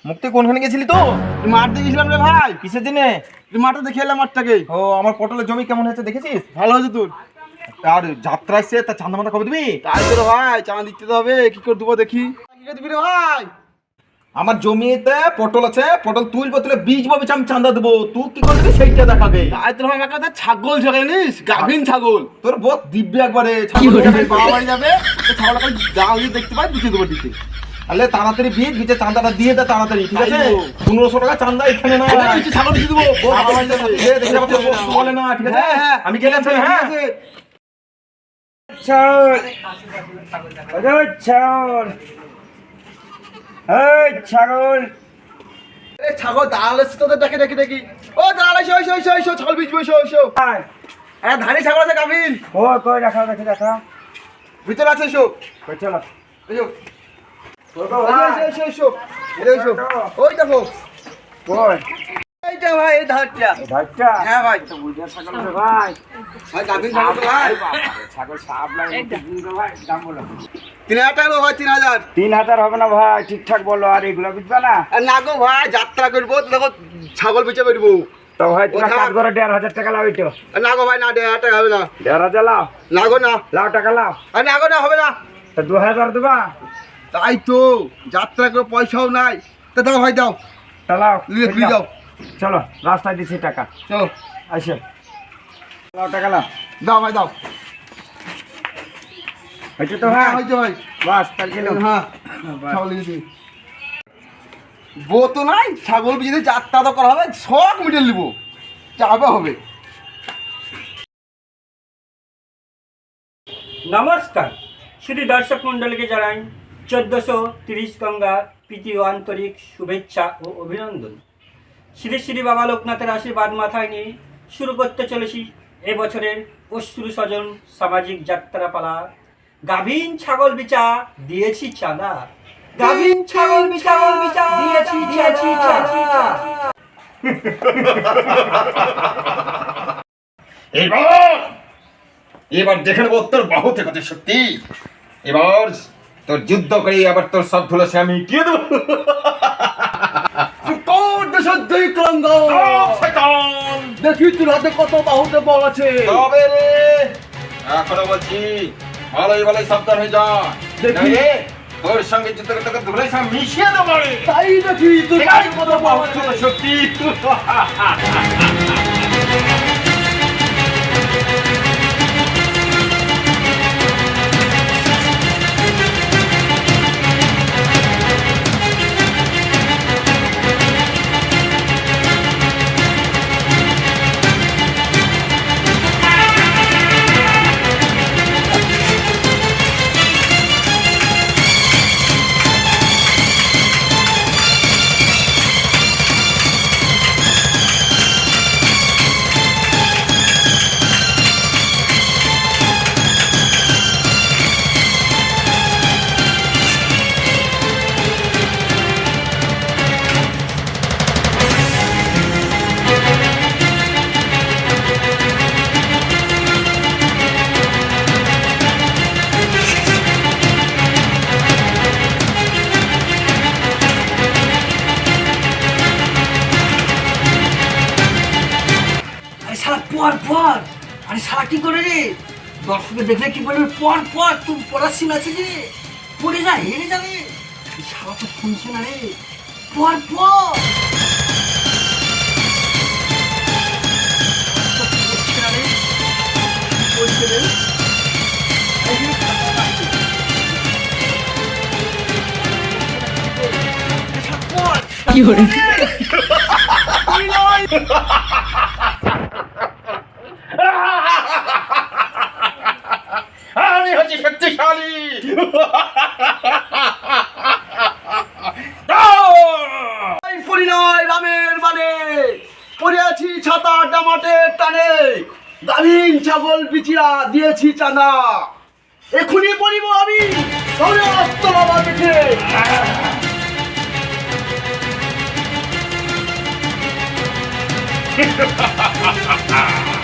মুক্তি কোনখানে গেছিলি তো? মাঠ দিয়ে গেছিলাম রে ভাই। কিসের দিনে? মাঠে দেখে এলাম মাঠটাকে। ও আমার পটলের জমি কেমন হয়েছে দেখেছিস? ভালো হয়েছে তোর। আর যাত্রা আসছে, তা চাঁদা মাথা কবে দিবি? তাই তো রে ভাই, চাঁদা দিতে তো হবে, কি করে দেবো দেখি। কি করে দিবি রে ভাই? আমার জমিতে পটল আছে, পটল তুলবো, তুলে বীজ ভাবে আমি চাঁদা দেবো, তুই কি করবি সেইটা দেখাবে। তাই তো ভাই, আমার কাছে ছাগল জানিস, গাভিন ছাগল। তোর বহুত দিব্যি একবারে ছাগল যাবে, বাবা বাড়ি যাবে, ছাগল খালি জাল দিয়ে দেখতে পাই, দিতে দেবো দিতে। তাহলে তাড়াতাড়ি বীজ বিচে চাঁদাটা দিয়ে দে তাড়াতাড়ি, ঠিক আছে? 1500 টাকা চাঁদা এখানে না, ছাগল দিতে দেবো, বাবা বাড়ি যাবে। দেখে আবার তোর বস্তু বলে না, ঠিক আছে? হ্যাঁ, হ্যাঁ। আমি গেলাম, হ্যাঁ। ছাগল ছাগল দাঁড়াল এসছে তোদের, দেখে দেখি দেখি। ও দাঁড়াল এসো, এসো এসো এসো, ছাগল বিচবো, এসো এসো। হ্যাঁ, ধানি ছাগল আছে গাভিন, কই দেখা দেখি দেখা ভিতরে আছে, এসো চলো এসো এসো এসো এসো এসো। ওই দেখো, কই এইটা ভাই, এই ধারটা। ধারটা হ্যাঁ ভাই, তো বুঝে ছাগল রে ভাই ভাই গাভিন ছাগল তো ভাই। ছাগল সাপ লাগে ভাই, দাম বলো। 3000 টাকা ভাই, 3000। 3000 হবে না ভাই, ঠিকঠাক বলো। আর এগুলো বুঝবা না আর না গো ভাই, যাত্রা করবো তো দেখো, ছাগল বেচে বেরবো। তো ভাই তোমার কোথায়? কাজ করে 1500 টাকা লাও। তো আর না গো ভাই, না 1500 টাকা হবে না। 1500 লাও, না গো না, লাও টাকা লাও। আর না গো না, হবে না। তো 2000 দেবা। তাই তো, যাত্রা করে পয়সাও নাই, তা দাও ভাই, দাও, তা লাও, নিয়ে যাও। চলো রাস্তায় দিচ্ছি টাকা, চলো, আসো লাও টাকা লাও। দাও ভাই, দাও। হয়েছে তো হ্যাঁ ভাই, হয়েছে ভাই। বাস তার গেল। হ্যাঁ, ছাগল নিয়েছি। বউ তো নাই, ছাগল যদি যাত্রা তো করা হবে, শখ মিটে নিব, চাপা হবে। নমস্কার, শুধু দর্শক মণ্ডলীকে জানাই 1430 গঙ্গা প্রীতি ও আন্তরিক শুভেচ্ছা ও অভিনন্দন। শ্রী শ্রী বাবা লোকনাথের আশীর্বাদ মাথায় নিয়ে শুরু করতে চলেছি এবছরের অশ্রু স্বজন সামাজিক যাত্রাপালা। গাভীন ছাগল বিচা দিয়েছি চাঁদা, গাভীন ছাগল বিচা দিয়েছি চাঁদা। এবার দেখে নেবো তোর বাহু থেকে কত শক্তি। এবার তোর যুদ্ধ করে আবার তোর সব ধুলো সে আমি মিটিয়ে দেবো। দেখি তোর হাতে কত বাহুতে বল আছে। তবে রে এখনো বলছি, ভালোই ভালোই সাবধান হয়ে যা। দেখি। নাহলে তোর সঙ্গে যুদ্ধ করতে করতে ধুলোই সব মিশিয়ে দেবো রে। তাই দেখি তোর হাতে কত বাহু আছে। শক্তি। আরে শালা পর পর, আরে শালা কি করে রে? দর্শকে দেখলে কি বলবে? পর পর, তুই পড়ার সিন আছে যে পড়ে যা, হেরে যাবে। এই শালা তো শুনছে না রে, পর পর। বুঝছে না রে, কি বলছে রে? এই যে খাতা আছে। এই শালা পর। কি করে? আমি হচ্ছি শক্তিশালী। পরিণয় রামের মানে পড়ে আছি ছাতা ডামাটের টানে, গাভীন ছাগল বিচিয়া দিয়েছি চাঁদা। এখনই পড়িব আমি, ধরে অস্ত্র বাবা দেখে। Ha ha ha ha ha!